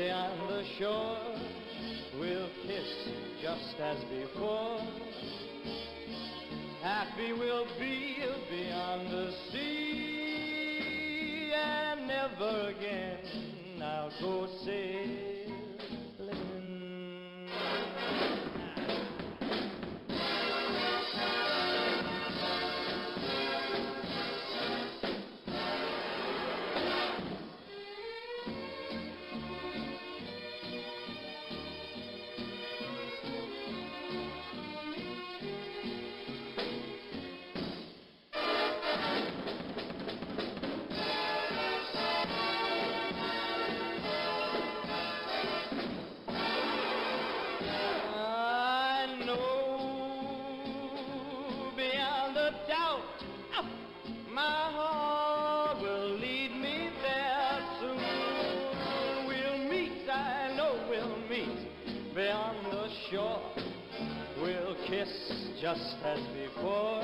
beyond the shore. We'll kiss just as before. Happy we'll be beyond the sea, and never again I'll go sailing. My heart will lead me there soon. We'll meet, I know we'll meet beyond the shore. We'll kiss just as before.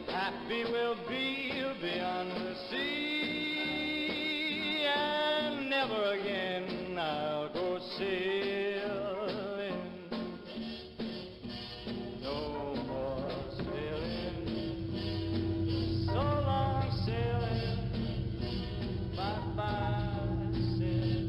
Happy we'll be beyond the sea, and never again I'll go sailing. No more sailing. So long sailing, bye-bye sailing.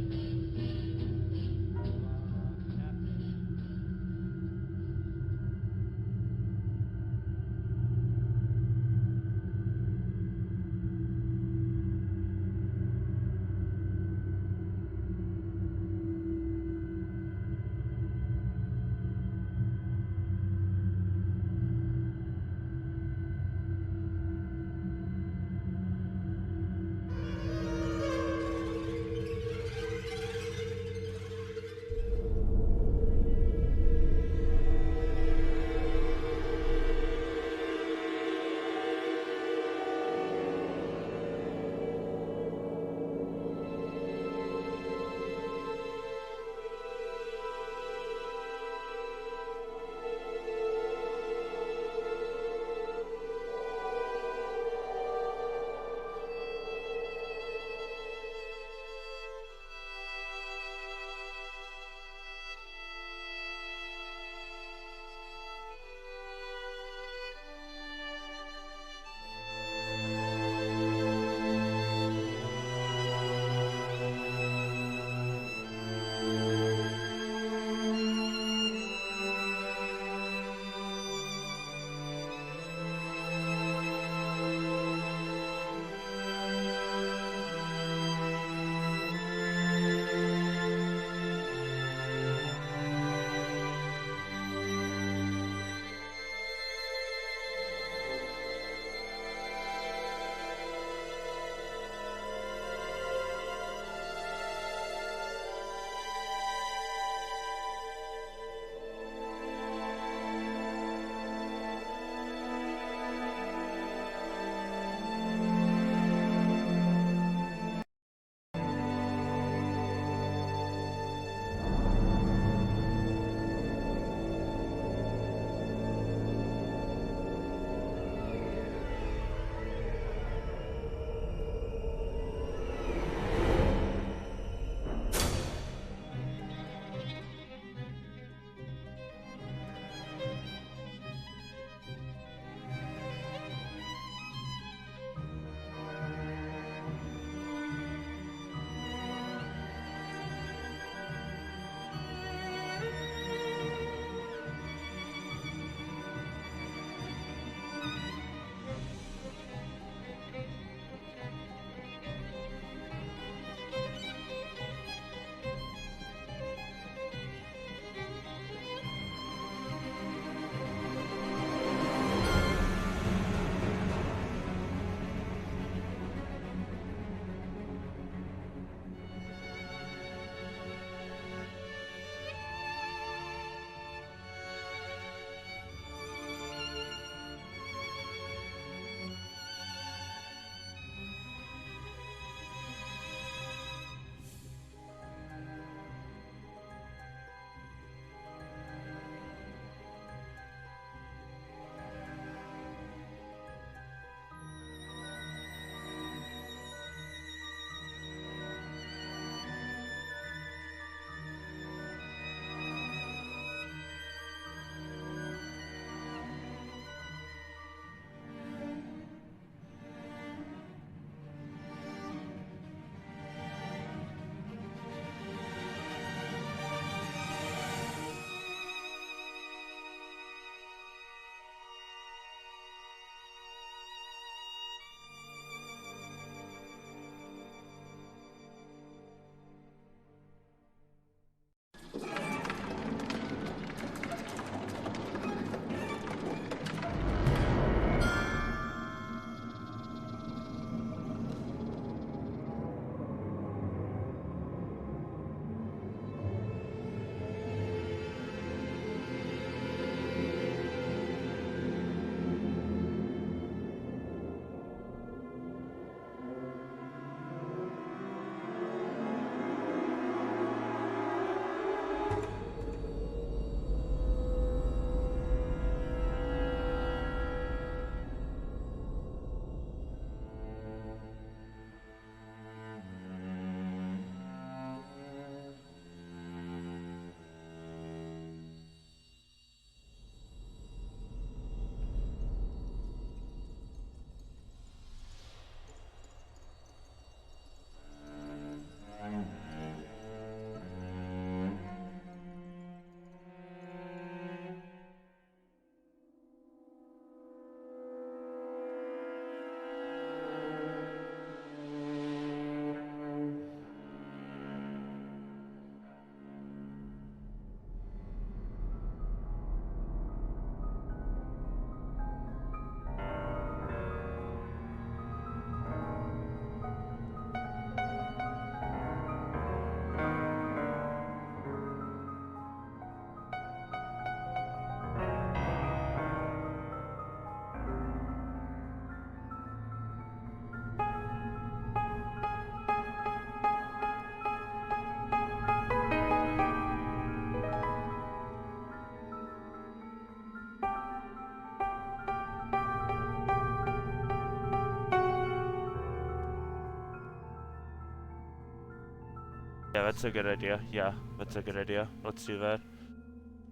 Yeah, that's a good idea. Yeah, that's a good idea. Let's do that.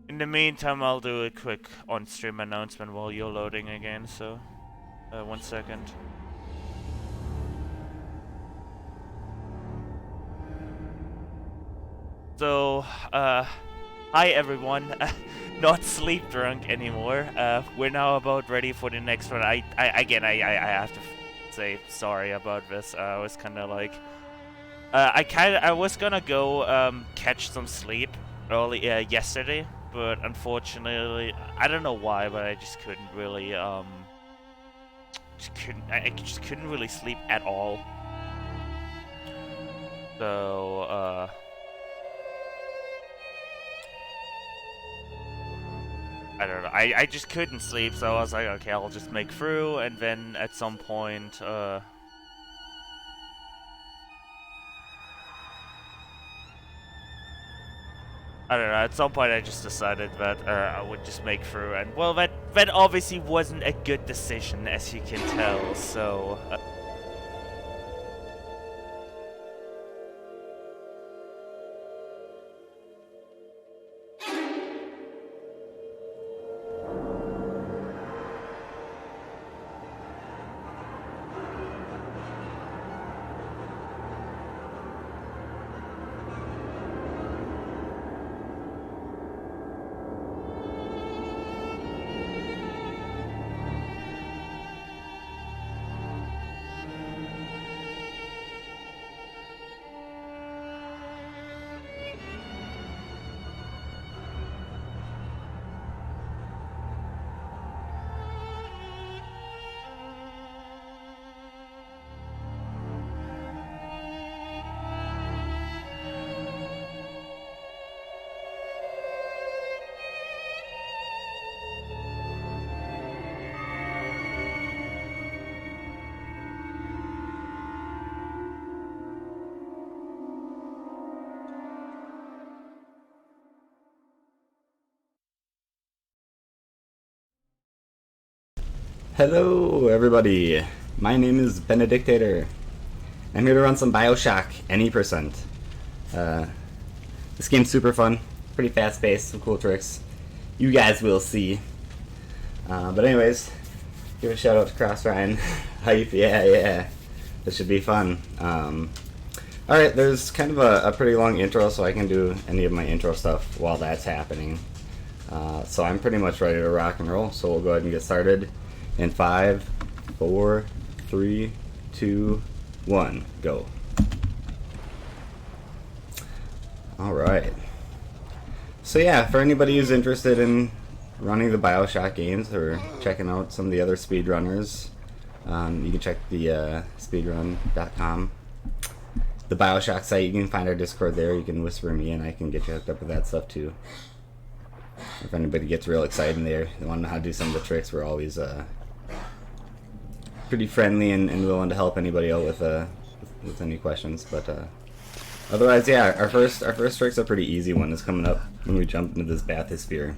In the meantime, I'll do a quick on-stream announcement while you're loading again, so... 1 second. So, hi everyone. Not sleep drunk anymore. We're now about ready for the next one. I have to say sorry about this. I was kind of like, I was gonna go catch some sleep early yesterday, but unfortunately, I don't know why, but I just couldn't really I just couldn't really sleep at all. So I don't know. I just couldn't sleep, so I was like, okay, I'll just make through, and then at some point, I don't know, at some point I just decided that I would just make through, and well, that obviously wasn't a good decision, as you can tell, so... Hello everybody, my name is Benedictatorr. I'm here to run some Bioshock, any percent. This game's super fun, pretty fast paced, some cool tricks. You guys will see. But anyways, give a shout out to Cross Ryan. Hype, yeah. This should be fun. Alright, there's kind of a pretty long intro, so I can do any of my intro stuff while that's happening. So I'm pretty much ready to rock and roll, so we'll go ahead and get started. In 5, 4, 3, 2, 1, go. Alright. So yeah, for anybody who's interested in running the Bioshock games or checking out some of the other speedrunners, you can check the speedrun.com. The Bioshock site, you can find our Discord there. You can whisper me and I can get you hooked up with that stuff too. If anybody gets real excited and they want to know how to do some of the tricks, we're always pretty friendly and willing to help anybody out with any questions. But otherwise, yeah, our first trick's a pretty easy one. It's coming up when we jump into this bathysphere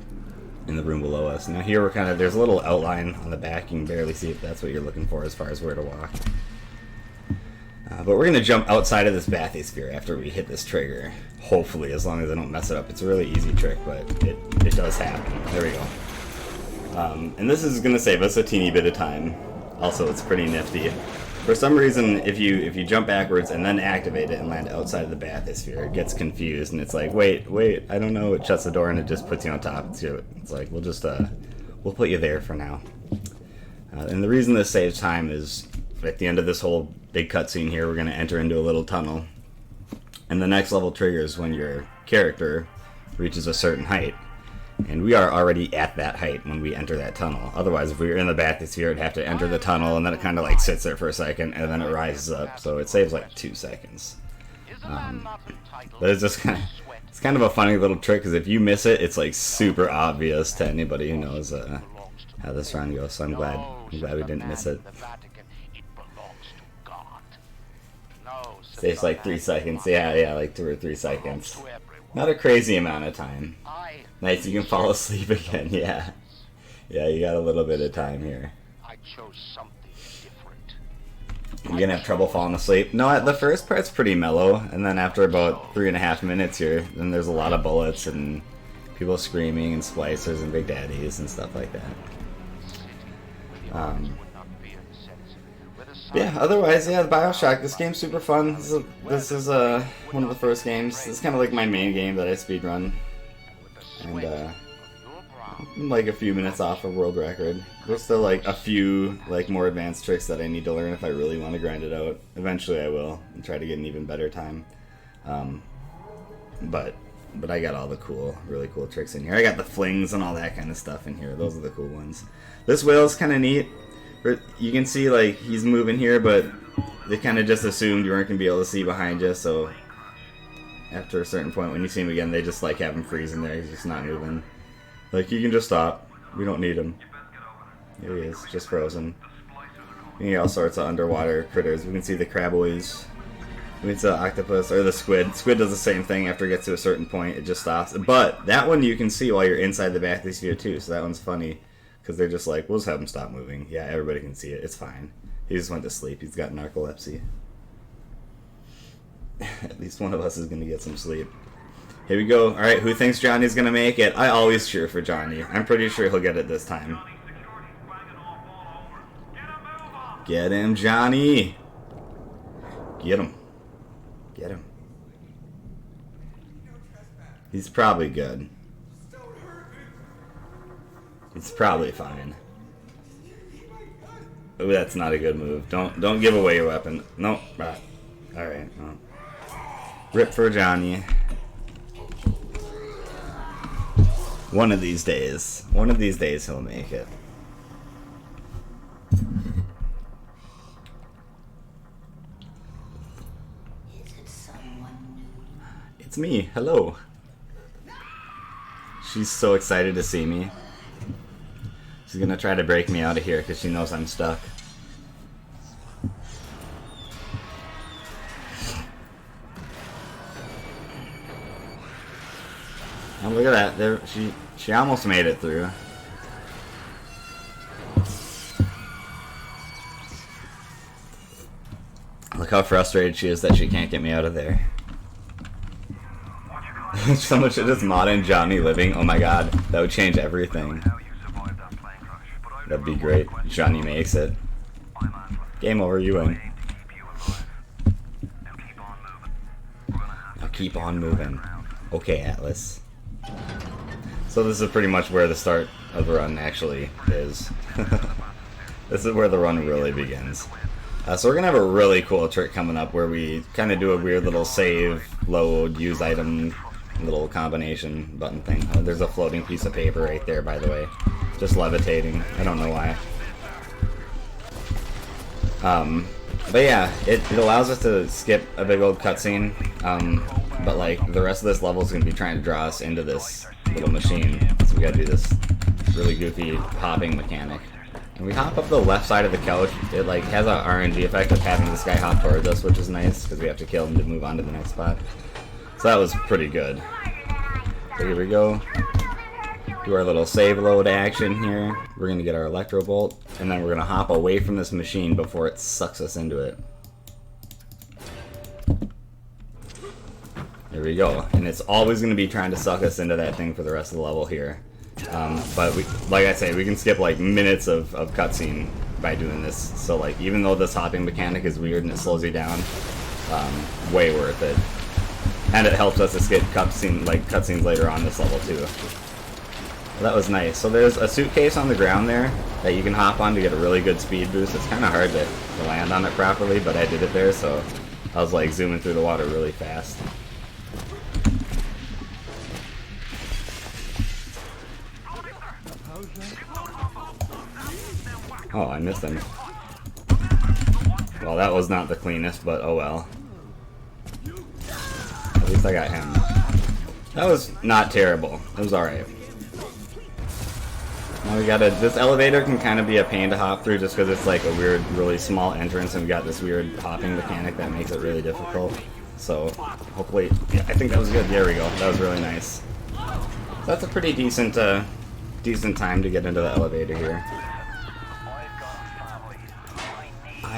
in the room below us. Now here we're there's a little outline on the back. You can barely see if that's what you're looking for as far as where to walk. But we're gonna jump outside of this bathysphere after we hit this trigger. Hopefully, as long as I don't mess it up. It's a really easy trick, but it does happen. There we go. And this is gonna save us a teeny bit of time. Also, it's pretty nifty. For some reason, if you jump backwards and then activate it and land outside of the bathysphere, it gets confused and it's like, wait, I don't know. It shuts the door and it just puts you on top. It's like we'll put you there for now. And the reason this saves time is at the end of this whole big cutscene here, we're going to enter into a little tunnel. And the next level triggers when your character reaches a certain height. And we are already at that height when we enter that tunnel. Otherwise, if we were in the bathysphere, it'd have to enter the tunnel, and then it kind of like sits there for a second, and then it rises up. So it saves like 2 seconds. But it's just it's kind of a funny little trick, because if you miss it, it's like super obvious to anybody who knows how this run goes. So I'm glad we didn't miss it. Saves like 3 seconds. Yeah, like 2 or 3 seconds. Not a crazy amount of time. Nice, you can fall asleep again. Yeah, you got a little bit of time here. I chose something different. You're gonna have trouble falling asleep. No, the first part's pretty mellow, and then after about 3.5 minutes here, then there's a lot of bullets and people screaming and splicers and big daddies and stuff like that. Yeah, otherwise, yeah, the Bioshock, this game's super fun. This is one of the first games. This is kind of like my main game that I speedrun. And, I'm like a few minutes off of world record. There's still like a few like more advanced tricks that I need to learn if I really want to grind it out. Eventually I will, and try to get an even better time. But I got all the really cool tricks in here. I got the flings and all that kind of stuff in here. Those are the cool ones. This whale's kind of neat. You can see like he's moving here, but they kind of just assumed you weren't going to be able to see behind you, so after a certain point when you see him again, they just like have him freezing there. He's just not moving. Like, you can just stop. We don't need him. Here he is, just frozen. You can see all sorts of underwater critters. We can see the craboids. We can see the octopus, or the squid. Squid does the same thing after it gets to a certain point. It just stops. But that one you can see while you're inside the bathysphere too, so that one's funny. Because they're just like, we'll just have him stop moving. Yeah, everybody can see it. It's fine. He just went to sleep. He's got narcolepsy. At least one of us is going to get some sleep. Here we go. Alright, who thinks Johnny's gonna make it? I always cheer for Johnny. I'm pretty sure he'll get it this time. Get him, Johnny! Get him. Get him. He's probably good. He's probably fine. Ooh, that's not a good move. Don't give away your weapon. Nope. Alright. Well. Rip for Johnny. One of these days he'll make it. It's me, hello. She's so excited to see me. She's gonna try to break me out of here because she knows I'm stuck. Oh, look at that. There, she almost made it through. Look how frustrated she is that she can't get me out of there. Someone should just mod in Johnny living. Oh my god, that would change everything. That'd be great. Johnny makes it. Game over, you win. Now keep on moving. Okay, Atlas. So this is pretty much where the start of the run actually is. This is where the run really begins. So we're going to have a really cool trick coming up where we kind of do a weird little save, load, use item, little combination button thing. Oh, there's a floating piece of paper right there, by the way. Just levitating. I don't know why. But yeah, it allows us to skip a big old cutscene. But like the rest of this level is going to be trying to draw us into this little machine. So we got to do this really goofy hopping mechanic. And we hop up the left side of the couch. It like has a RNG effect of having this guy hop towards us, which is nice because we have to kill him to move on to the next spot. So that was pretty good. So here we go. Do our little save load action here. We're going to get our electro bolt, and then we're going to hop away from this machine before it sucks us into it. There we go. And it's always going to be trying to suck us into that thing for the rest of the level here. But we, like I say, we can skip like minutes of cutscene by doing this. So like even though this hopping mechanic is weird and it slows you down, way worth it. And it helps us escape cutscenes later on this level too. Well, that was nice. So there's a suitcase on the ground there that you can hop on to get a really good speed boost. It's kind of hard to land on it properly, but I did it there, so I was like zooming through the water really fast. Oh, I missed him. Well, that was not the cleanest, but oh well. At least I got him. That was not terrible. It was alright. Now we gotta... This elevator can kind of be a pain to hop through just because it's like a weird, really small entrance and we got this weird hopping mechanic that makes it really difficult. So, hopefully... Yeah, I think that was good. There we go. That was really nice. So that's a pretty decent time to get into the elevator here.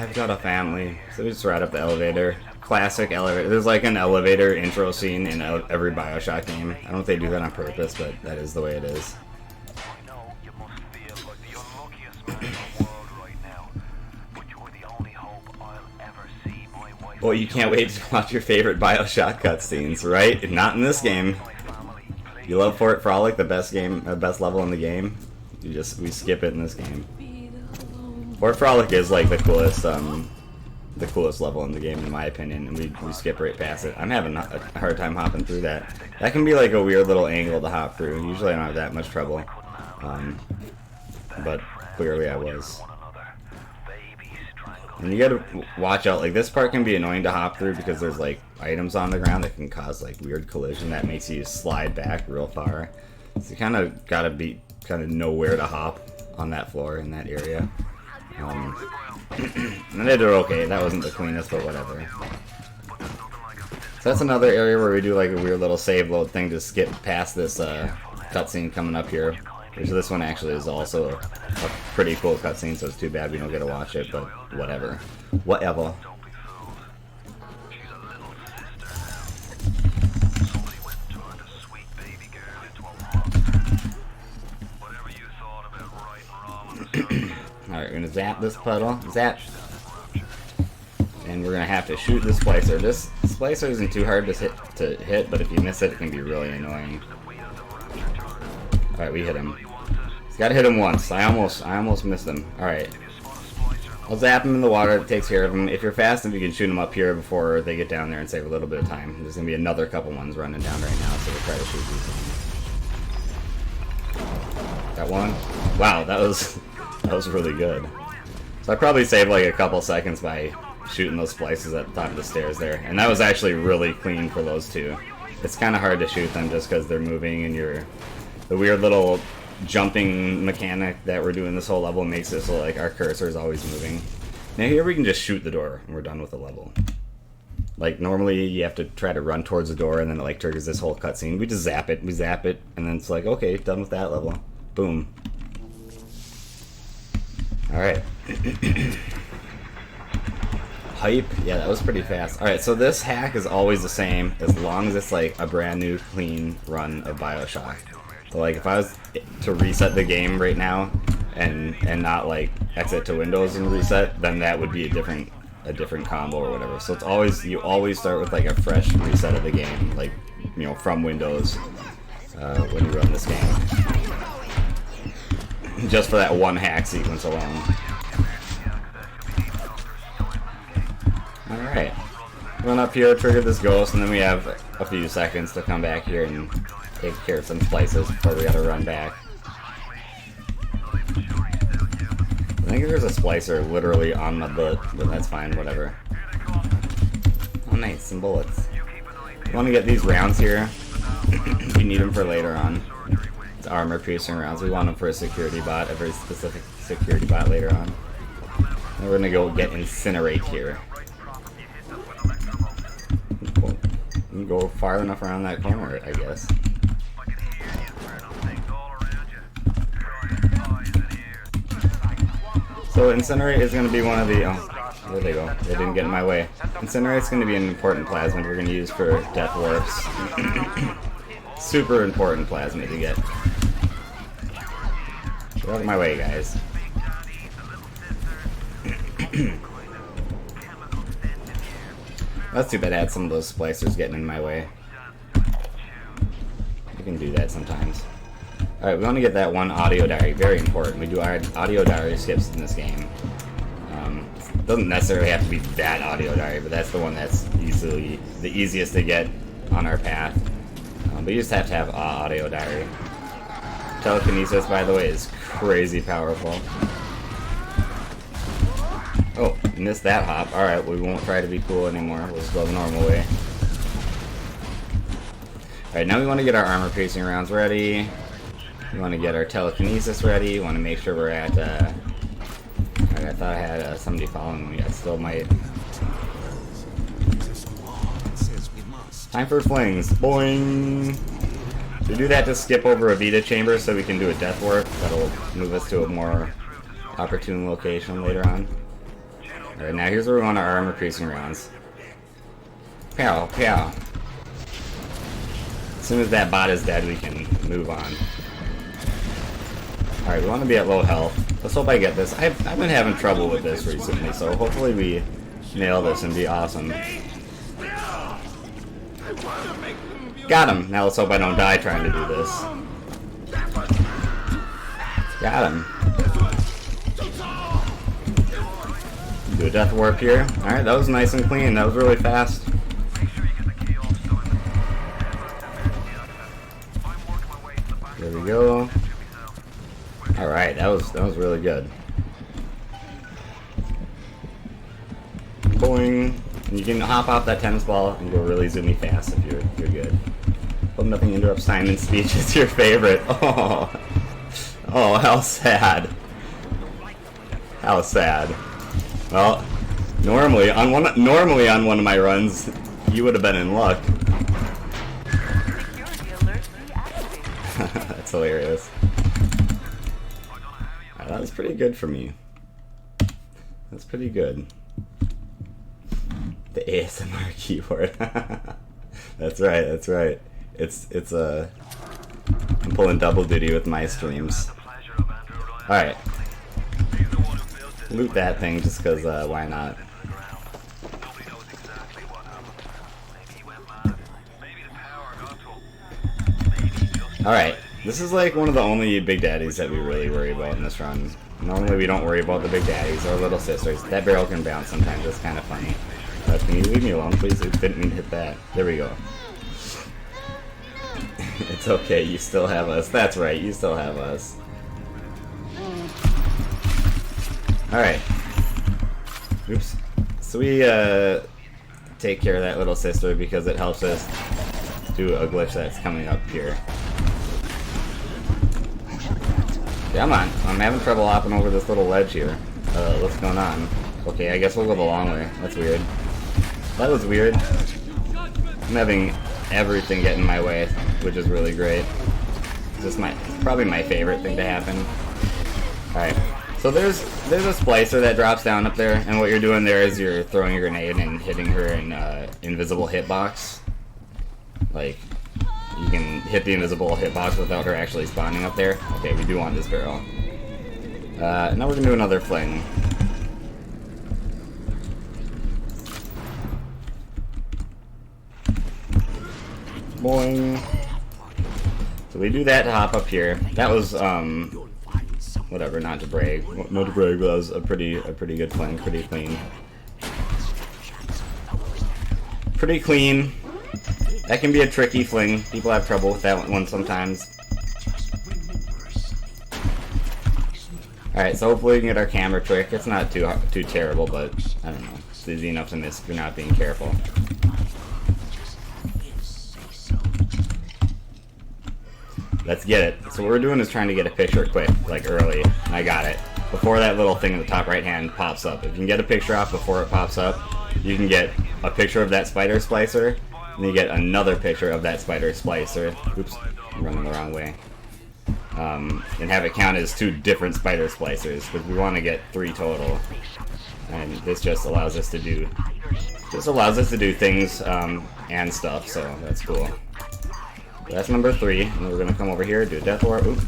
I've got a family. So we just ride up the elevator. Classic elevator. There's like an elevator intro scene in every Bioshock game. I don't know if they do that on purpose, but that is the way it is. Boy, you can't wait to watch your favorite Bioshock cutscenes, right? Not in this game. You love Fort Frolic, the best level in the game. We skip it in this game. Fort Frolic is like the coolest level in the game, in my opinion, and we skip right past it. I'm having a hard time hopping through that. That can be like a weird little angle to hop through. Usually I don't have that much trouble, but clearly I was. And you gotta watch out, like this part can be annoying to hop through because there's like items on the ground that can cause like weird collision that makes you slide back real far. So you kind of gotta know where to hop on that floor in that area. And they did okay. That wasn't the cleanest, but whatever. So that's another area where we do like a weird little save load thing to skip past this cutscene coming up here. Which this one actually is also a pretty cool cutscene, so it's too bad we don't get to watch it, but whatever. Whatever. Alright, we're gonna zap this puddle. Zap! And we're gonna have to shoot the splicer. This splicer isn't too hard to hit, but if you miss it, it can be really annoying. Alright, we hit him. He's gotta hit him once. I almost missed him. Alright. I'll zap him in the water, it takes care of him. If you're fast enough, you can shoot him up here before they get down there and save a little bit of time. There's gonna be another couple ones running down right now, so we'll try to shoot these. Got one? Wow, that was really good. So I probably saved like a couple seconds by shooting those splices at the top of the stairs there. And that was actually really clean for those two. It's kind of hard to shoot them just because they're moving and the weird little jumping mechanic that we're doing this whole level makes it so like our cursor is always moving. Now here we can just shoot the door and we're done with the level. Like normally you have to try to run towards the door and then it like triggers this whole cutscene. We just zap it, and then it's like, okay, done with that level. Boom. Alright. Hype. Yeah, that was pretty fast. Alright, so this hack is always the same as long as it's like a brand new clean run of Bioshock. So like if I was to reset the game right now and not like exit to Windows and reset, then that would be a different combo or whatever. So it's you always start with like a fresh reset of the game, like, you know, from Windows when you run this game. Just for that one hack sequence alone. Alright. Run up here, trigger this ghost, and then we have a few seconds to come back here and take care of some splices before we gotta run back. I think there's a splicer literally on my butt, but that's fine, whatever. Oh nice, some bullets. You want to get these rounds here. You need them for later on. It's armor piercing rounds. We want them for a security bot, a very specific security bot later on. And we're gonna go get Incinerate here. Cool. You can go far enough around that corner, I guess. So Incinerate is going to be one of the... Oh, there they go. They didn't get in my way. Incinerate's going to be an important plasmid we're going to use for Death Warps. Super important plasmid to get. Get out of my way, guys. That's too bad I had some of those splicers getting in my way. You can do that sometimes. Alright, we want to get that one audio diary. Very important. We do our audio diary skips in this game. It doesn't necessarily have to be that audio diary, but that's the one that's easily the easiest to get on our path. But you just have to have audio diary. Telekinesis, by the way, is crazy powerful. Oh, missed that hop. Alright, we won't try to be cool anymore. We'll just go the normal way. Alright, now we want to get our armor piercing rounds ready. We want to get our telekinesis ready. We want to make sure we're at, I thought I had somebody following me. I still might. Time for flings. Boing! We do that to skip over a Vita chamber so we can do a death warp. That'll move us to a more opportune location later on. Alright, now here's where we want our armor piercing rounds. Pow, pow. As soon as that bot is dead, we can move on. Alright, we want to be at low health. Let's hope I get this. I've been having trouble with this recently, so hopefully we nail this and be awesome. Got him! Now let's hope I don't die trying to do this. Got him. Do a death warp here. Alright, that was nice and clean. That was really fast. There we go. Alright, that was really good. Boing. And you can hop off that tennis ball and go really zoomy fast if you're good. Hope nothing interrupts Simon's speech. It's your favorite. Oh. Oh, how sad. How sad. Well, normally on one of my runs, you would have been in luck. That's hilarious. That was pretty good for me. That's pretty good. The ASMR keyboard. That's right. That's right. It's I'm pulling double duty with my streams. All right. Loot that thing just because why not? Alright, this is like one of the only big daddies that we really worry about in this run. Normally we don't worry about the big daddies or little sisters. That barrel can bounce sometimes, it's kind of funny. Can you leave me alone please? It didn't mean to hit that. There we go. It's okay, you still have us. That's right, you still have us. Alright. Oops. So we take care of that little sister because it helps us do a glitch that's coming up here. Come on, I'm having trouble hopping over this little ledge here. What's going on? Okay, I guess we'll go the long way. That's weird. That was weird. I'm having everything get in my way, which is really great. This is probably my favorite thing to happen. Alright, so there's a splicer that drops down up there, and what you're doing there is you're throwing a grenade and hitting her in invisible hitbox. Like, you can hit the invisible hitbox without her actually spawning up there. Okay, we do want this barrel. Now we're gonna do another fling. Boing. So we do that to hop up here. That was whatever, not to brag. Not to brag, but that was a pretty good fling, pretty clean. Pretty clean. That can be a tricky fling. People have trouble with that one sometimes. Alright, so hopefully we can get our camera trick. It's not too terrible, but I don't know. It's easy enough to miss if you're not being careful. Let's get it. So what we're doing is trying to get a picture quick, like early. And I got it. Before that little thing in the top right hand pops up. If you can get a picture off before it pops up, you can get a picture of that spider splicer, and you get another picture of that spider splicer. Oops, I'm running the wrong way. And have it count as 2 different spider splicers, because we want to get 3 total. And this just allows us to do things and stuff, so that's cool. So that's number 3, and then we're gonna come over here, do a death warp. Oop,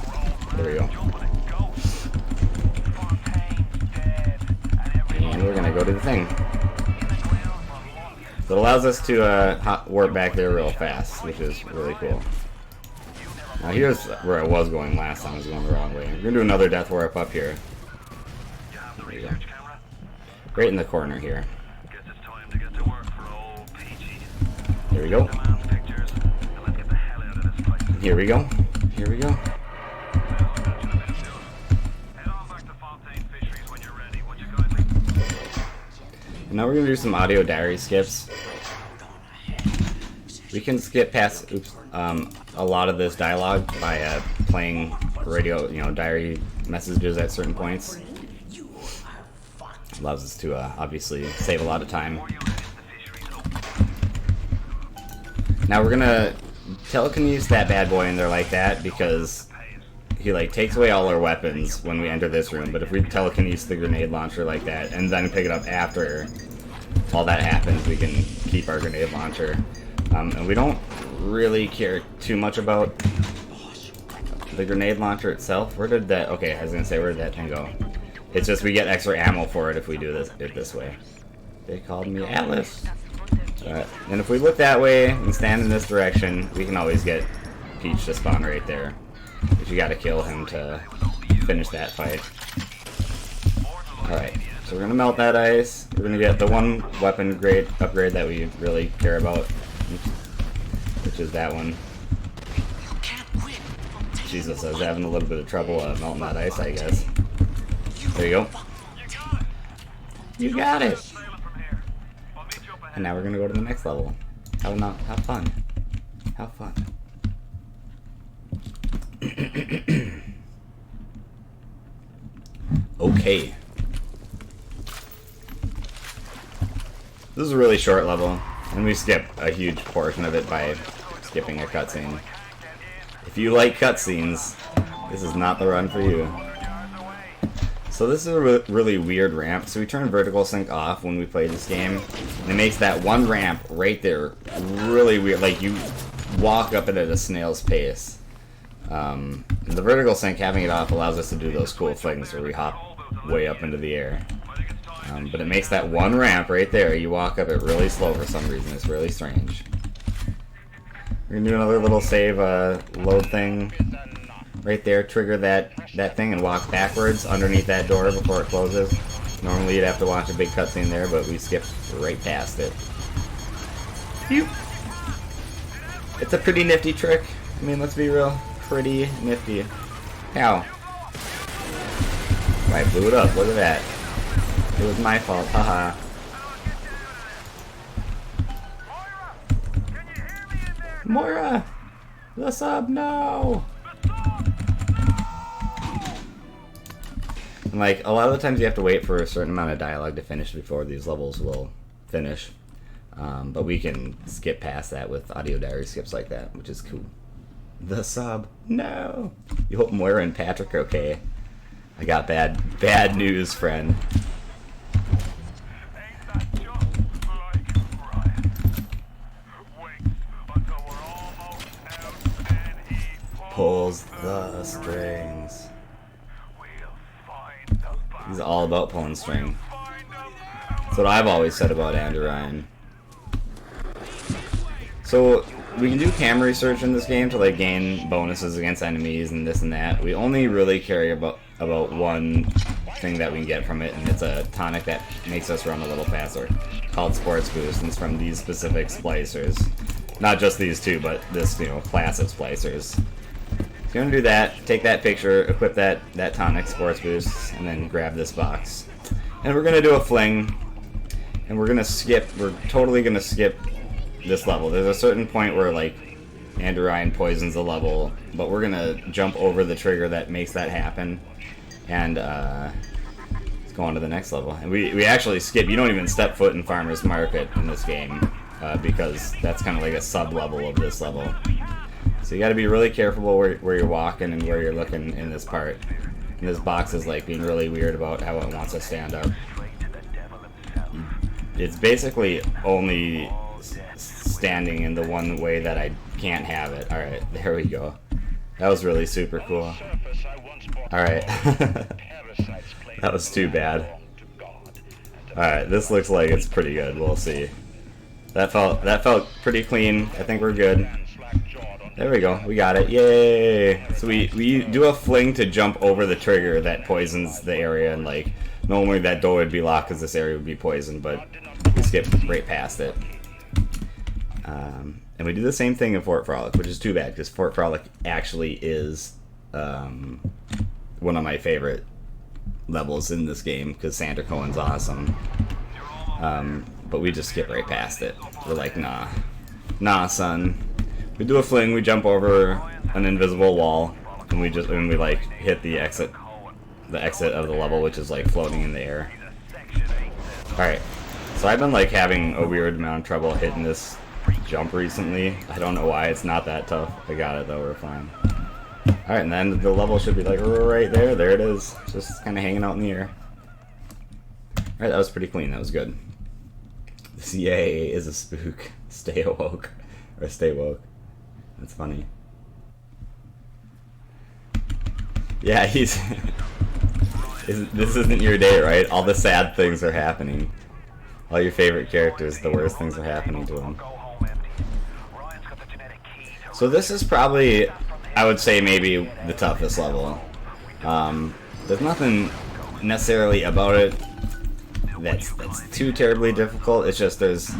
there we go. And we're gonna go to the thing. So it allows us to warp back there real fast, which is really cool. Now here's where I was going last time. I was going the wrong way. We're gonna do another death warp up here. There we go. Right in the corner here. There we go. Here we go. Here we go. And now we're gonna do some audio diary skips. We can skip past a lot of this dialogue by playing radio, diary messages at certain points. Allows us to obviously save a lot of time. Now we're gonna telekinesis that bad boy in there like that because he like takes away all our weapons when we enter this room, but if we telekinesis the grenade launcher like that and then pick it up after all that happens, we can keep our grenade launcher. And we don't really care too much about the grenade launcher itself. Where did that... Okay, I was gonna say, where did that thing go? It's just we get extra ammo for it if we do this way. They called me Atlas. And if we look that way and stand in this direction, we can always get Peach to spawn right there. But you gotta kill him to finish that fight. Alright, so we're gonna melt that ice. We're gonna get the one weapon upgrade that we really care about, which is that one. Jesus, I was having a little bit of trouble melting that ice, I guess. There you go. You got it! And now we're gonna go to the next level. Have fun. Have fun. Okay. This is a really short level, and we skip a huge portion of it by skipping a cutscene. If you like cutscenes, this is not the run for you. So this is a really weird ramp. So we turn vertical sync off when we play this game, and it makes that one ramp right there really weird. Like you walk up it at a snail's pace. The vertical sync, having it off, allows us to do those cool things where we hop way up into the air. But it makes that one ramp right there, you walk up it really slow for some reason. It's really strange. We're gonna do another little save load thing right there, trigger that thing and walk backwards underneath that door before it closes. Normally you'd have to watch a big cutscene there, but we skipped right past it. Phew. It's a pretty nifty trick. I mean, let's be real. Pretty nifty. Ow. I blew it up. Look at that. It was my fault. Haha. Moira! The sub, no! And like, a lot of the times you have to wait for a certain amount of dialogue to finish before these levels will finish. But we can skip past that with audio diary skips like that, which is cool. The sub, no! You hope Moira and Patrick are okay. I got bad news, friend. Pulls the strings. He's all about pulling string. That's what I've always said about Andrew Ryan. So we can do camera research in this game to like gain bonuses against enemies and this and that. We only really care about one thing that we can get from it, and it's a tonic that makes us run a little faster, called Sports Boost, and it's from these specific splicers. Not just these two, but this, class of splicers. So you're gonna do that, take that picture, equip that tonic, Sports Boost, and then grab this box. And we're gonna do a fling, and we're totally gonna skip this level. There's a certain point where like Andrew Ryan poisons the level, but we're gonna jump over the trigger that makes that happen, and let's go on to the next level. And we actually skip. You don't even step foot in Farmer's Market in this game because that's kind of like a sub level of this level. So you got to be really careful where you're walking and where you're looking in this part. And this box is like being really weird about how it wants to stand up. It's basically only standing in the one way that I can't have it. Alright, there we go. That was really super cool. Alright. That was too bad. Alright, this looks like it's pretty good. We'll see. That felt pretty clean. I think we're good. There we go. We got it. Yay! So we do a fling to jump over the trigger that poisons the area, and like normally that door would be locked because this area would be poisoned, but we skip right past it. And we do the same thing in Fort Frolic, which is too bad because Fort Frolic actually is one of my favorite levels in this game because Sandra Cohen's awesome. But we just skip right past it. We're like, nah, son. We do a fling, we jump over an invisible wall, and we like hit the exit of the level, which is like floating in the air. Alright, so I've been like having a weird amount of trouble hitting this jump recently. I don't know why, it's not that tough. I got it though, we're fine. Alright, and then the level should be like right there. There it is. Just kind of hanging out in the air. Alright, that was pretty clean. That was good. This YeGA is a spook. Stay awoke. Or stay woke. That's funny. Yeah, he's... This isn't your day, right? All the sad things are happening. All your favorite characters, the worst things are happening to them. So this is probably, I would say, maybe the toughest level. There's nothing necessarily about it that's too terribly difficult. It's just there's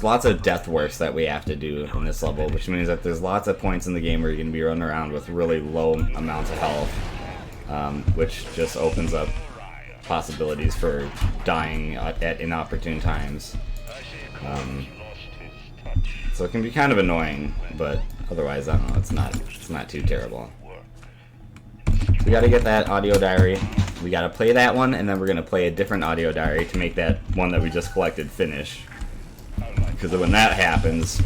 lots of death works that we have to do in this level, which means that there's lots of points in the game where you're going to be running around with really low amounts of health. Which just opens up possibilities for dying at inopportune times. So it can be kind of annoying, but otherwise, I don't know, it's not too terrible. So we gotta get that audio diary. We gotta play that one, and then we're gonna play a different audio diary to make that one that we just collected finish. Because when that happens,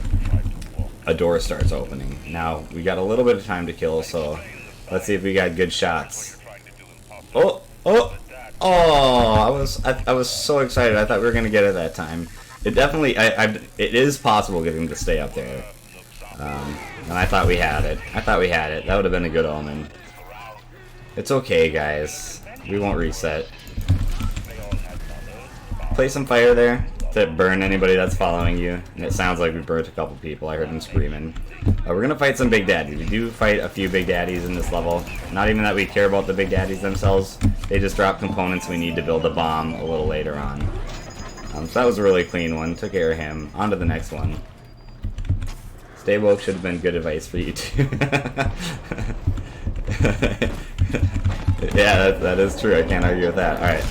a door starts opening. Now, we got a little bit of time to kill, so let's see if we got good shots. Oh! I was so excited. I thought we were gonna get it that time. It definitely, it is possible getting to stay up there. And I thought we had it. That would have been a good omen. It's okay, guys. We won't reset. Play some fire there to burn anybody that's following you. And it sounds like we burnt a couple people. I heard them screaming. We're gonna fight some big daddies. We do fight a few big daddies in this level. Not even that we care about the big daddies themselves. They just drop components we need to build a bomb a little later on. So that was a really clean one. Took care of him. On to the next one. Stay woke should have been good advice for you too. Yeah, that is true. I can't argue with that. Alright.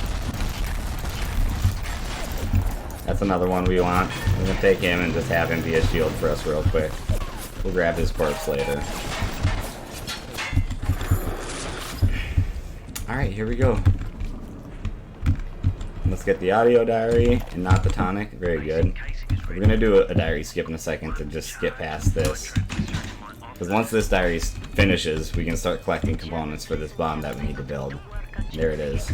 That's another one we want. We're gonna take him and just have him be a shield for us real quick. We'll grab his corpse later. Alright, here we go. Let's get the audio diary and not the tonic. Very good. We're gonna do a diary skip in a second to just skip past this. Because once this diary finishes, we can start collecting components for this bomb that we need to build. There it is.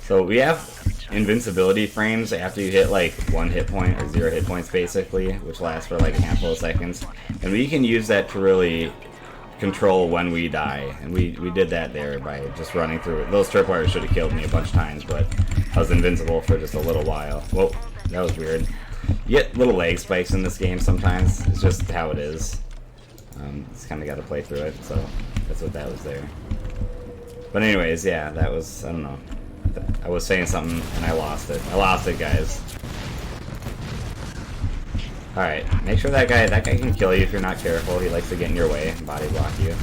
So we have invincibility frames after you hit like 1 hit point or 0 hit points basically, which lasts for like a handful of seconds. And we can use that to really control when we die. And we did that there by just running through it. Those tripwires should have killed me a bunch of times, but I was invincible for just a little while. Whoa, that was weird. You get little leg spikes in this game sometimes. It's just how it is. Just kind of got to play through it, so that's what that was there. But anyways, yeah, that was, I don't know. I was saying something and I lost it. I lost it, guys. Alright, make sure that guy can kill you if you're not careful. He likes to get in your way and body block you.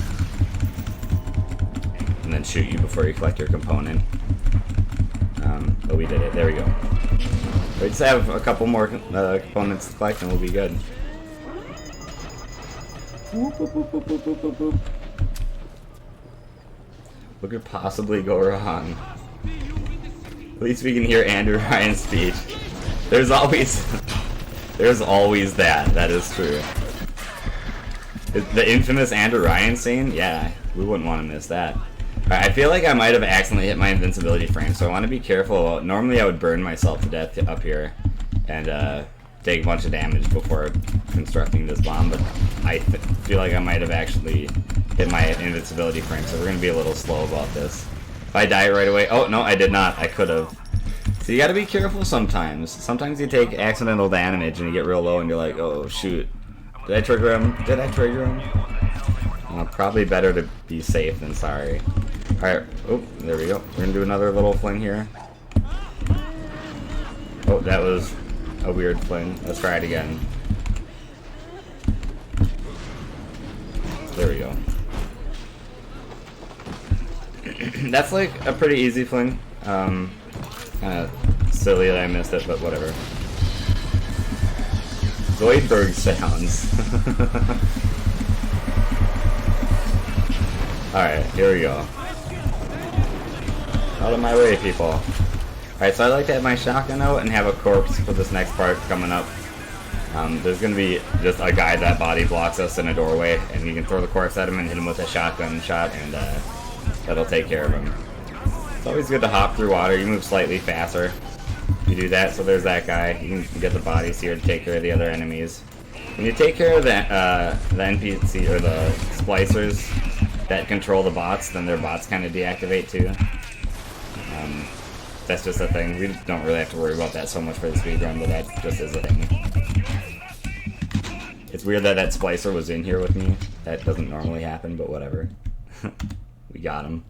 And then shoot you before you collect your component. But we did it. There we go. We just have a couple more components to collect and we'll be good. What could possibly go wrong? At least we can hear Andrew Ryan's speech. There's always that. That is true. The infamous Andrew Ryan scene? Yeah, we wouldn't want to miss that. I feel like I might have accidentally hit my invincibility frame, so I want to be careful. Normally I would burn myself to death up here and take a bunch of damage before constructing this bomb, but I feel like I might have actually hit my invincibility frame, so we're going to be a little slow about this. If I die right away... Oh, no, I did not. I could have. So you got to be careful sometimes. Sometimes you take accidental damage and you get real low and you're like, oh, shoot. Did I trigger him? Did I trigger him? Probably better to be safe than sorry. Alright, oh, there we go. We're gonna do another little fling here. Oh, that was a weird fling. Let's try it again. There we go. That's like a pretty easy fling. Kind of silly that I missed it, but whatever. Zoidberg sounds. Alright, here we go. Out of my way, people. Alright, so I'd like to have my shotgun out and have a corpse for this next part coming up. There's going to be just a guy that body blocks us in a doorway, and you can throw the corpse at him and hit him with a shotgun shot, and that'll take care of him. It's always good to hop through water. You move slightly faster. You do that, so there's that guy. You can get the bodies here to take care of the other enemies. When you take care of the NPC, or the splicers that control the bots, then their bots kind of deactivate too. That's just a thing. We don't really have to worry about that so much for the speedrun, but that just is a thing. It's weird that splicer was in here with me. That doesn't normally happen, but whatever. We got him.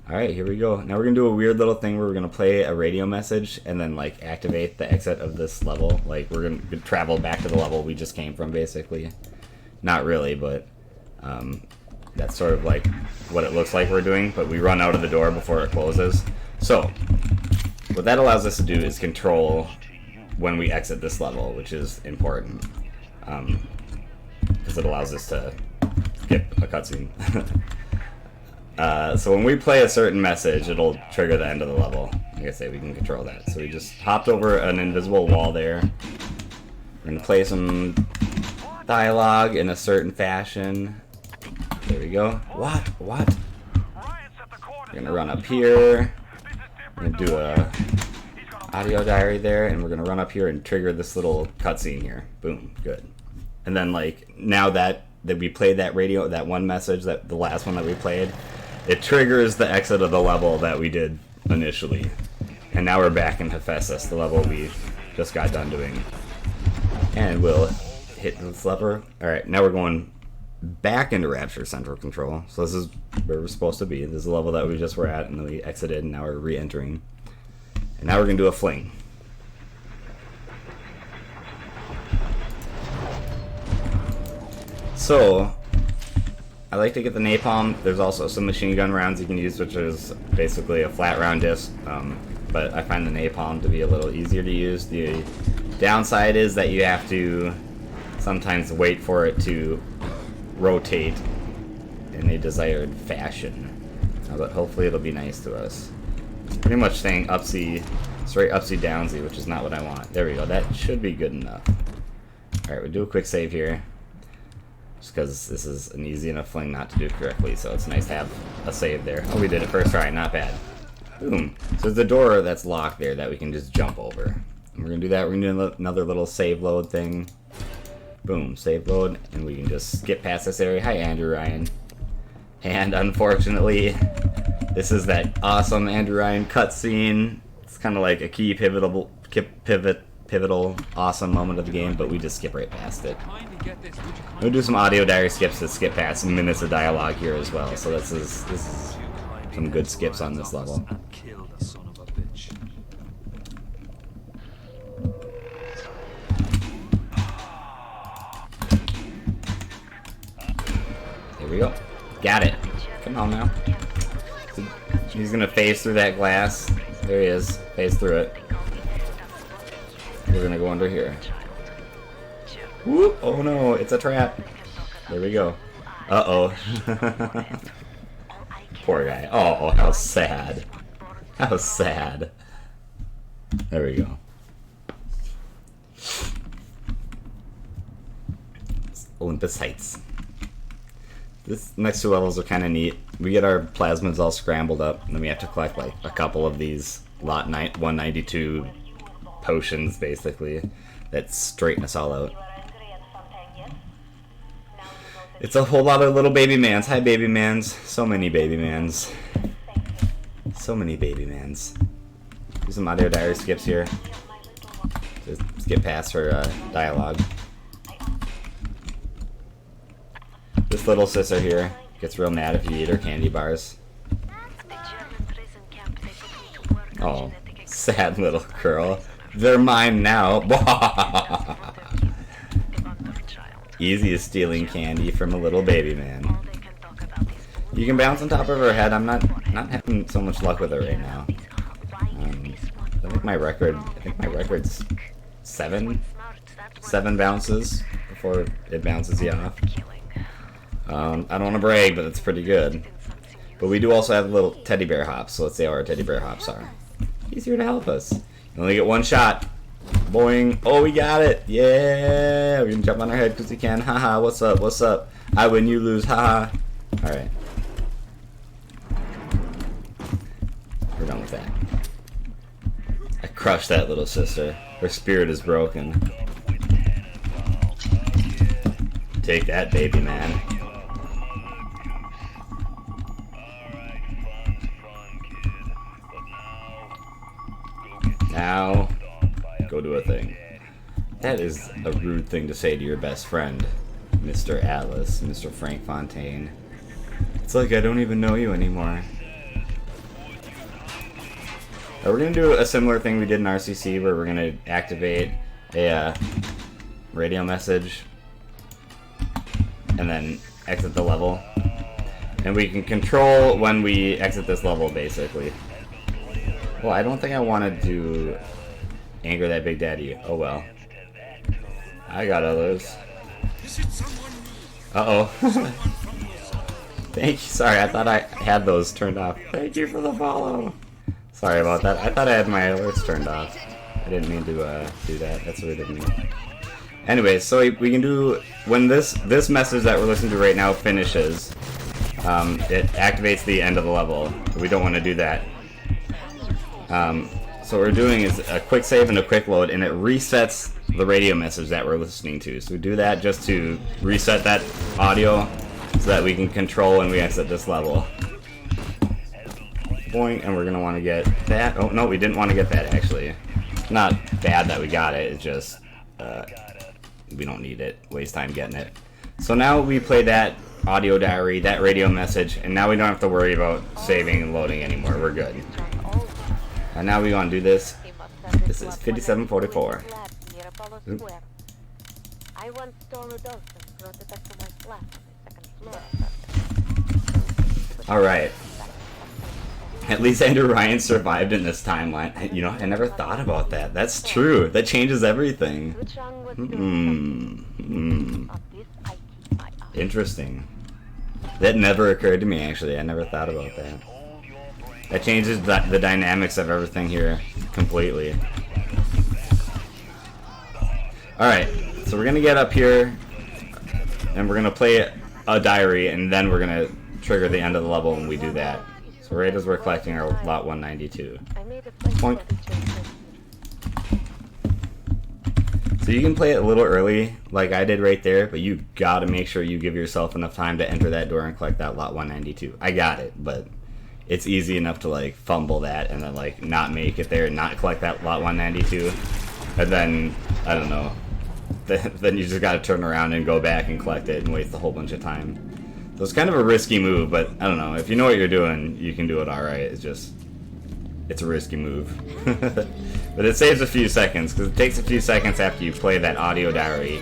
Alright, here we go. Now we're going to do a weird little thing where we're going to play a radio message and then like activate the exit of this level. Like we're going to travel back to the level we just came from, basically. Not really, but that's sort of like what it looks like we're doing, but we run out of the door before it closes. So, what that allows us to do is control when we exit this level, which is important, because it allows us to skip a cutscene. So when we play a certain message, it'll trigger the end of the level. Like I say, we can control that. So we just hopped over an invisible wall there. We're going to play some dialogue in a certain fashion. There we go. What? We're going to run up here. We're going to do a audio diary there, and we're going to run up here and trigger this little cutscene here. Boom. Good. And then, like, now that we played that radio, that one message, that the last one that we played, it triggers the exit of the level that we did initially. And now we're back in Hephaestus, the level we just got done doing. And we'll hit this lever. Alright, now we're going back into Rapture Central Control. So this is where we're supposed to be. This is the level that we just were at, and then we exited, and now we're re-entering. And now we're going to do a fling. So, I like to get the napalm. There's also some machine gun rounds you can use, which is basically a flat round disc. But I find the napalm to be a little easier to use. The downside is that you have to sometimes wait for it to rotate in a desired fashion. But hopefully it'll be nice to us. It's pretty much saying upsy, straight upsy downsy, which is not what I want. There we go. That should be good enough. Alright, we'll do a quick save here. Just because this is an easy enough fling not to do correctly, so it's nice to have a save there. Oh, we did it first try, not bad. Boom. So there's a door that's locked there that we can just jump over. And we're going to do that. We're going to do another little save load thing. Boom, save load, and we can just skip past this area. Hi, Andrew Ryan. And unfortunately, this is that awesome Andrew Ryan cutscene. It's kind of like a key pivotal, awesome moment of the game, but we just skip right past it. We'll do some audio diary skips to skip past some minutes of dialogue here as well. So this is some good skips on this level. Here we go. Got it. Come on now. He's gonna phase through that glass. There he is. Phase through it. We're gonna go under here. Whoop! Oh no, it's a trap. There we go. Uh-oh. Poor guy. Oh, how sad. How sad. There we go. Olympus Heights. This next two levels are kind of neat. We get our plasmids all scrambled up, and then we have to collect like a couple of these lot 192 potions, basically, that straighten us all out. It's a whole lot of little baby mans. Hi, baby mans. So many baby mans. So many baby mans. Do some audio diary skips here. Just skip past her dialogue. This little sister here gets real mad if you eat her candy bars. Oh, sad little girl. They're mine now. Easy as stealing candy from a little baby man. You can bounce on top of her head. I'm not having so much luck with her right now. I think my record's 7 bounces before it bounces you off. I don't want to brag, but it's pretty good. But we do also have little teddy bear hops, so let's see how our teddy bear hops are. He's here to help us. You only get one shot. Boing. Oh, we got it. Yeah. We can jump on our head because we can. Haha. What's up? What's up? I win, you lose. Haha. Alright. We're done with that. I crushed that little sister. Her spirit is broken. Take that, baby man. Now, go do a thing. That is a rude thing to say to your best friend, Mr. Atlas, Mr. Frank Fontaine. It's like I don't even know you anymore. We're going to do a similar thing we did in RCC, where we're going to activate a radio message and then exit the level. And we can control when we exit this level, basically. Well, I don't think I want to do anger that Big Daddy. Oh well. I got others. Uh-oh. Thank you. Sorry, I thought I had those turned off. Thank you for the follow. Sorry about that. I thought I had my alerts turned off. I didn't mean to do that. That's weird of me. Anyway, so we can do, when this message that we're listening to right now finishes, it activates the end of the level. We don't want to do that. So what we're doing is a quick save and a quick load, and it resets the radio message that we're listening to. So we do that just to reset that audio so that we can control when we exit this level. Boing, and we're going to want to get that. Oh, no, we didn't want to get that, actually. Not bad that we got it, it's just we don't need it. Waste time getting it. So now we play that audio diary, that radio message, and now we don't have to worry about saving and loading anymore. We're good. And now we want to do this. This is 5744. Oop. Alright. At least Andrew Ryan survived in this timeline. You know, I never thought about that. That's true. That changes everything. Interesting. That never occurred to me, actually. I never thought about that. That changes the dynamics of everything here completely. Alright, so we're going to get up here, and we're going to play a diary, and then we're going to trigger the end of the level when we do that. So right as we're collecting our lot 192. Point. So you can play it a little early, like I did right there, but you gotta make sure you give yourself enough time to enter that door and collect that lot 192. I got it, but it's easy enough to like fumble that and then like not make it there and not collect that lot 192. And then, I don't know, then you just gotta turn around and go back and collect it and waste a whole bunch of time. So it's kind of a risky move, but I don't know, if you know what you're doing, you can do it alright. It's just, it's a risky move. But it saves a few seconds, because it takes a few seconds after you play that audio diary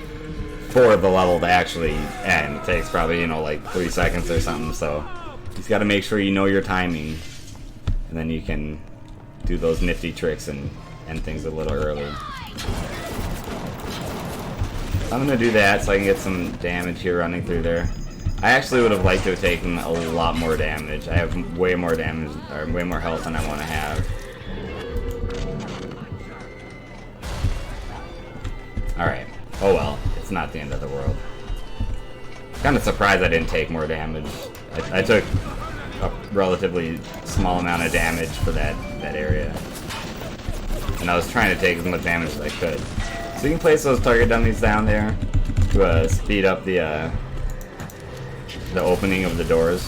for the level to actually end. It takes probably, you know, like 3 seconds or something, so you just gotta make sure you know your timing, and then you can do those nifty tricks and end things a little early. I'm gonna do that so I can get some damage here running through there. I actually would have liked to have taken a lot more damage. I have way more damage, or way more health than I want to have. Alright. Oh well. It's not the end of the world. Kind of surprised I didn't take more damage. I took a relatively small amount of damage for that area. And I was trying to take as much damage as I could. So you can place those target dummies down there to speed up the opening of the doors.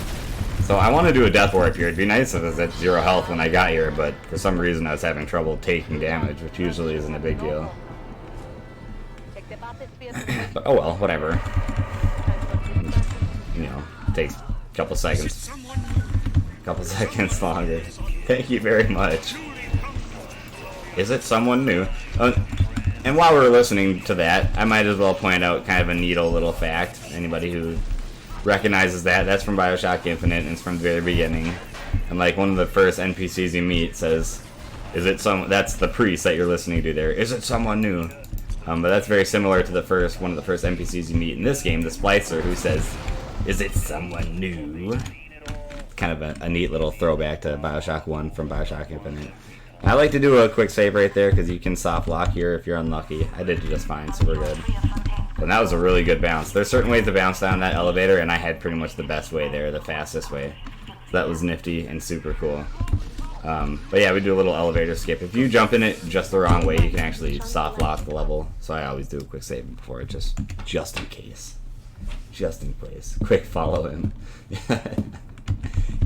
So I want to do a death warp here. It'd be nice if it was at 0 health when I got here, but for some reason I was having trouble taking damage, which usually isn't a big deal. But oh well, whatever. You know, takes a couple seconds. Couple seconds longer. Thank you very much. Is it someone new? And while we're listening to that, I might as well point out kind of a neato little fact. Anybody who recognizes that's from Bioshock Infinite, and it's from the very beginning. And like one of the first NPCs you meet says, "Is it that's the priest that you're listening to there. Is it someone new?" But that's very similar to one of the first NPCs you meet in this game, the Splicer, who says, "Is it someone new?" It's kind of a neat little throwback to Bioshock 1 from Bioshock Infinite. I like to do a quick save right there because you can soft lock here if you're unlucky. I did just fine, so we're good. And that was a really good bounce. There's certain ways to bounce down that elevator, and I had pretty much the best way there, the fastest way. So that was nifty and super cool. But yeah, we do a little elevator skip. If you jump in it just the wrong way, you can actually soft lock the level. So I always do a quick save before it, just in case. Just in case. Quick follow him.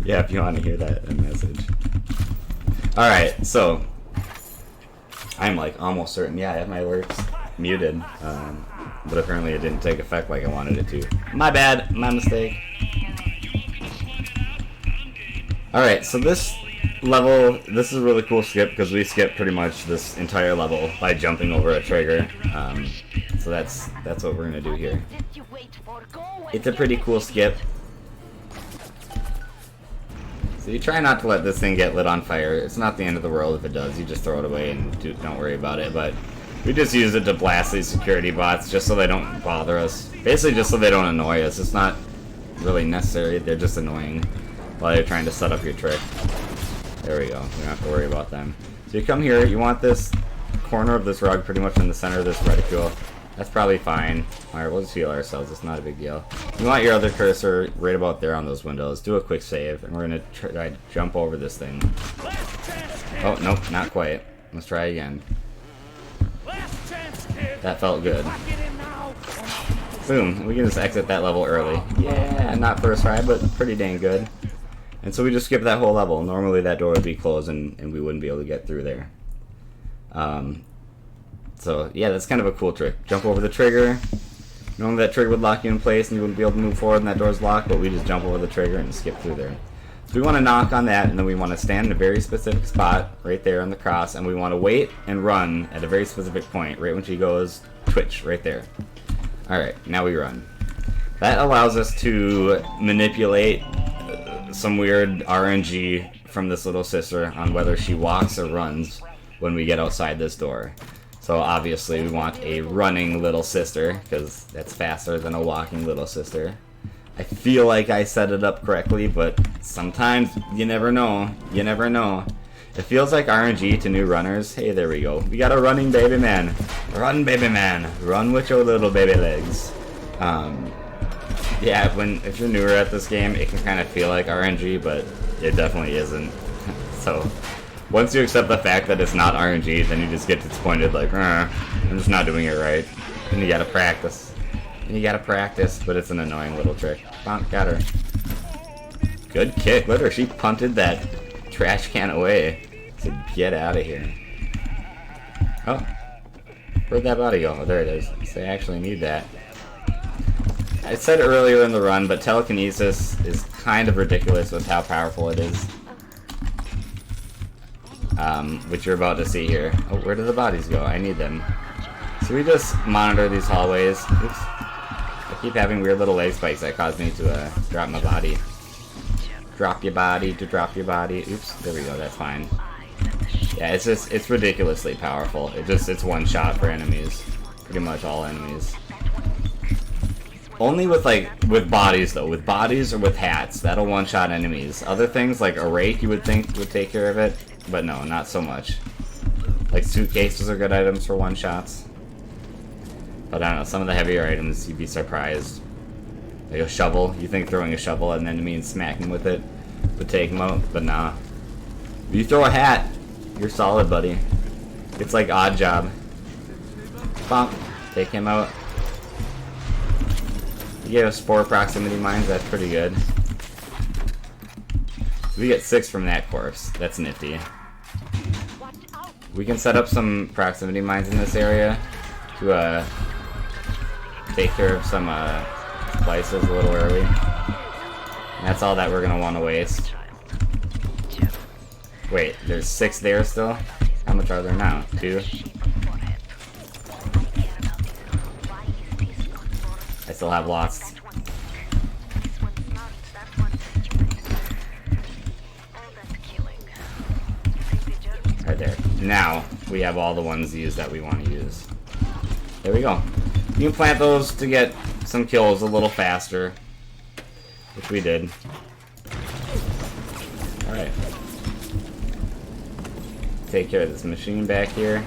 Yeah, if you want to hear that message. Alright, so I'm like almost certain, yeah, I have my alerts muted. But apparently it didn't take effect like I wanted it to. My bad, my mistake. Alright, so this level, this is a really cool skip because we skip pretty much this entire level by jumping over a trigger. So that's what we're gonna do here. It's a pretty cool skip. So you try not to let this thing get lit on fire. It's not the end of the world if it does. You just throw it away and don't worry about it. But we just use it to blast these security bots just so they don't bother us. Basically just so they don't annoy us. It's not really necessary. They're just annoying while you're trying to set up your trick. There we go. We don't have to worry about them. So you come here. You want this corner of this rug pretty much in the center of this reticule. That's probably fine. Alright, we'll just heal ourselves. It's not a big deal. You want your other cursor right about there on those windows. Do a quick save, and we're going to try to jump over this thing. Oh, nope, not quite. Let's try again. That felt good. Boom. We can just exit that level early. Yeah, not first try, but pretty dang good. And so we just skip that whole level. Normally that door would be closed, and we wouldn't be able to get through there. So, yeah, that's kind of a cool trick. Jump over the trigger. Normally that trigger would lock you in place and you wouldn't be able to move forward and that door's locked, but we just jump over the trigger and skip through there. So we want to knock on that, and then we want to stand in a very specific spot right there on the cross, and we want to wait and run at a very specific point, right when she goes twitch, right there. Alright, now we run. That allows us to manipulate some weird RNG from this little sister on whether she walks or runs when we get outside this door. So obviously we want a running little sister, because that's faster than a walking little sister. I feel like I set it up correctly, but sometimes you never know. You never know. It feels like RNG to new runners. Hey, there we go. We got a running baby man. Run, baby man. Run with your little baby legs. Yeah, if you're newer at this game, it can kind of feel like RNG, but it definitely isn't. So once you accept the fact that it's not RNG, then you just get disappointed, like, I'm just not doing it right. And you gotta practice. But it's an annoying little trick. Bonk, got her. Good kick. Look at her. She punted that trash can away. So get out of here. Oh. Where'd that body go? Oh, there it is. So I actually need that. I said earlier in the run, but telekinesis is kind of ridiculous with how powerful it is. Which you're about to see here. Oh, where do the bodies go? I need them. So we just monitor these hallways. Oops. I keep having weird little leg spikes that cause me to drop my body. Drop your body to drop your body. Oops, there we go, that's fine. Yeah, it's ridiculously powerful. It's one shot for enemies. Pretty much all enemies. Only with bodies though. With bodies or with hats, that'll one shot enemies. Other things like a rake you would think would take care of it. But no, not so much. Like suitcases are good items for one shots. But I don't know, some of the heavier items you'd be surprised. Like a shovel, you think throwing a shovel at an enemy and smacking with it would take them out, but nah. If you throw a hat, you're solid, buddy. It's like Odd Job. Bonk, take him out. You gave us 4 proximity mines, that's pretty good. We get 6 from that corpse, that's nifty. We can set up some proximity mines in this area to take care of some splices a little early. And that's all that we're going to want to waste. Wait, there's 6 there still? How much are there now? 2? I still have lots. Right there. Now, we have all the ones used that we want to use. There we go. You can plant those to get some kills a little faster, which we did. Alright. take care of this machine back here.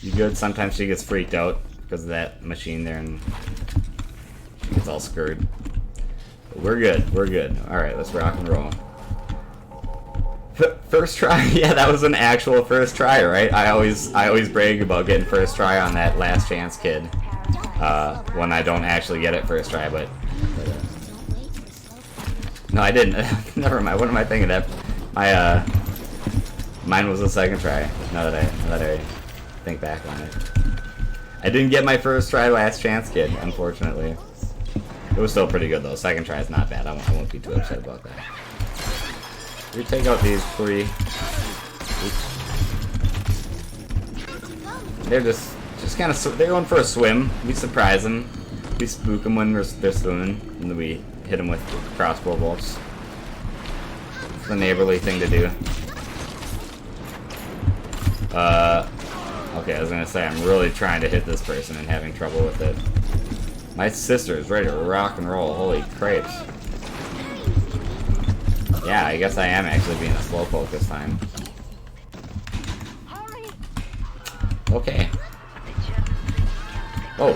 You good? Sometimes she gets freaked out because of that machine there and she gets all scared. But we're good. We're good. Alright, let's rock and roll. First try? Yeah, that was an actual first try, right? I always brag about getting first try on that Last Chance Kid. When I don't actually get it first try, but no, I didn't. Never mind. What am I thinking of? Mine was the second try. Now that I think back on it, I didn't get my first try Last Chance Kid, unfortunately. It was still pretty good though. Second try is not bad. I won't be too upset about that. We take out these 3. Oops. They're just kind of they're going for a swim. We surprise them. We spook them when they're swimming, and then we hit them with crossbow bolts. It's the neighborly thing to do. Okay, I was gonna say I'm really trying to hit this person and having trouble with it. My sister is ready to rock and roll. Holy crepes! Yeah, I guess I am actually being a slowpoke this time. Okay. Oh,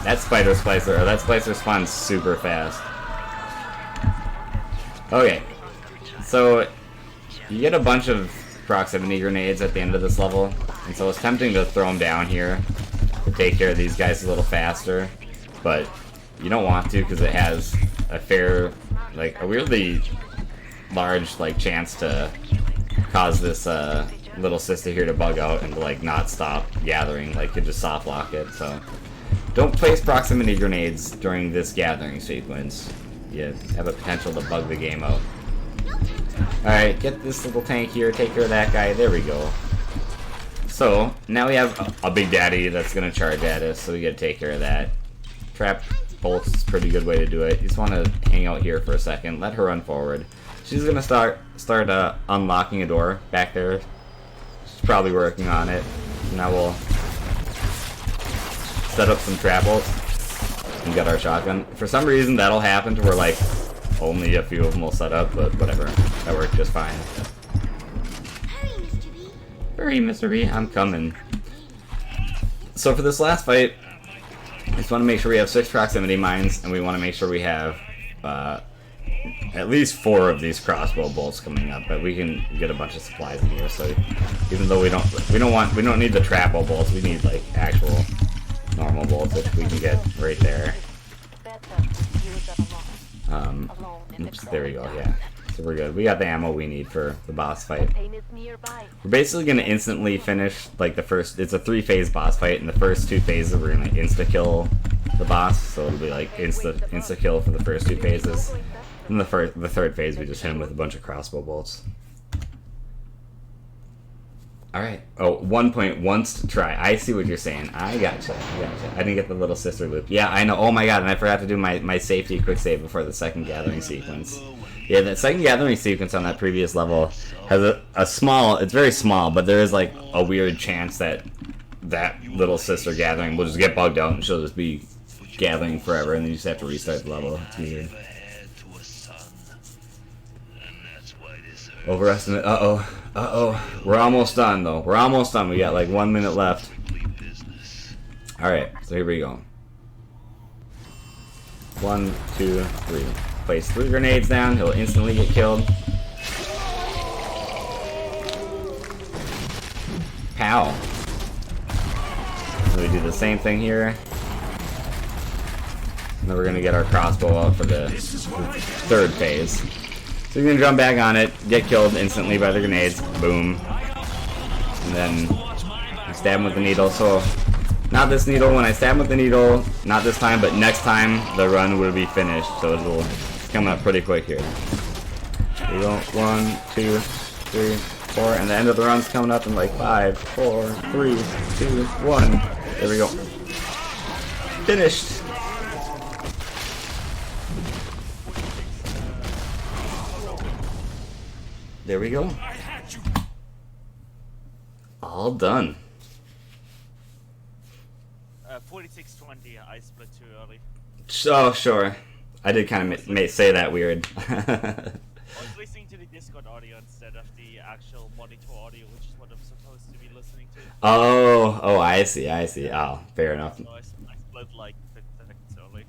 that spider splicer, or that splicer spawns super fast. Okay. So, you get a bunch of proximity grenades at the end of this level, and so it's tempting to throw them down here to take care of these guys a little faster, but you don't want to because it has a weirdly large chance to cause this little sister here to bug out and to not stop gathering. You just soft lock it. So don't place proximity grenades during this gathering sequence. You have a potential to bug the game out. Alright, get this little tank here, take care of that guy. There we go. So now we have a big daddy that's gonna charge at us, so we gotta take care of that. Trap bolts is a pretty good way to do it. You just want to hang out here for a second, let her run forward. She's gonna start unlocking a door back there. She's probably working on it. Now we'll set up some trap bolts and get our shotgun. For some reason, that'll happen to where only a few of them will set up, but whatever. That worked just fine. Hurry, Mr. B. I'm coming. So for this last fight, I just want to make sure we have 6 proximity mines, and we want to make sure we have at least 4 of these crossbow bolts coming up, but we can get a bunch of supplies in here. So even though we don't need the trapple bolts, we need actual normal bolts, which we can get right there. Oops, there we go. Yeah, so we're good. We got the ammo we need for the boss fight. We're basically gonna instantly finish the first. It's a 3-phase boss fight, and the first 2 phases we're gonna insta kill the boss. So it'll be insta kill for the first 2 phases. And the 3rd phase, we just hit him with a bunch of crossbow bolts. Alright. Oh, 1 point once to try. I see what you're saying. I gotcha. I didn't get the little sister loop. Yeah, I know. Oh my god, and I forgot to do my safety quick save before the second gathering sequence. Yeah, that second gathering sequence on that previous level has a small, it's very small, but there is a weird chance that that little sister gathering will just get bugged out and she'll just be gathering forever, and then you just have to restart the level. It's weird. Overestimate. Uh-oh. We're almost done, though. We're almost done. We got 1 minute left. Alright, so here we go. 1, 2, 3. Place 3 grenades down. He'll instantly get killed. Pow. So we do the same thing here. And then we're going to get our crossbow out for the 3rd phase. So you're gonna jump back on it, get killed instantly by the grenades, boom. And then stab him with the needle. So not this needle, when I stab him with the needle, not this time, but next time the run will be finished. So it's coming up pretty quick here. There you go. 1, 2, 3, 4, and the end of the run's coming up in 5, 4, 3, 2, 1. There we go. Finished. There we go. All done. 4620, I split too early. Oh, sure. I did kind of say that weird. I was listening to the Discord audio instead of the actual monitor audio, which is what I'm supposed to be listening to. Oh, I see. Oh, fair enough. So I split like 50 seconds early.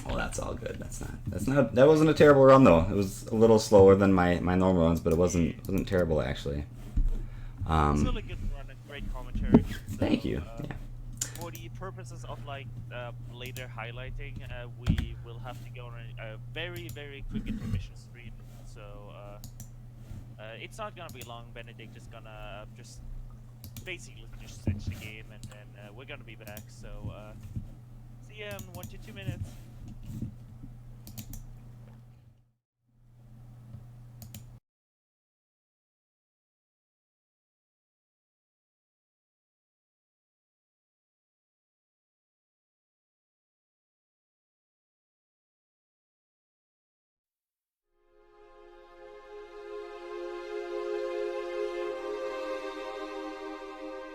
Well, that's all good. That wasn't a terrible run though. It was a little slower than my normal runs, but it wasn't terrible actually. Still a good run and great commentary. So, Thank you. Yeah. For the purposes of like later highlighting, we will have to go on a very quick intermission stream. So it's not gonna be long. Benedict is gonna just basically just switch the game, and then we're gonna be back. So see you in 1 to 2 minutes.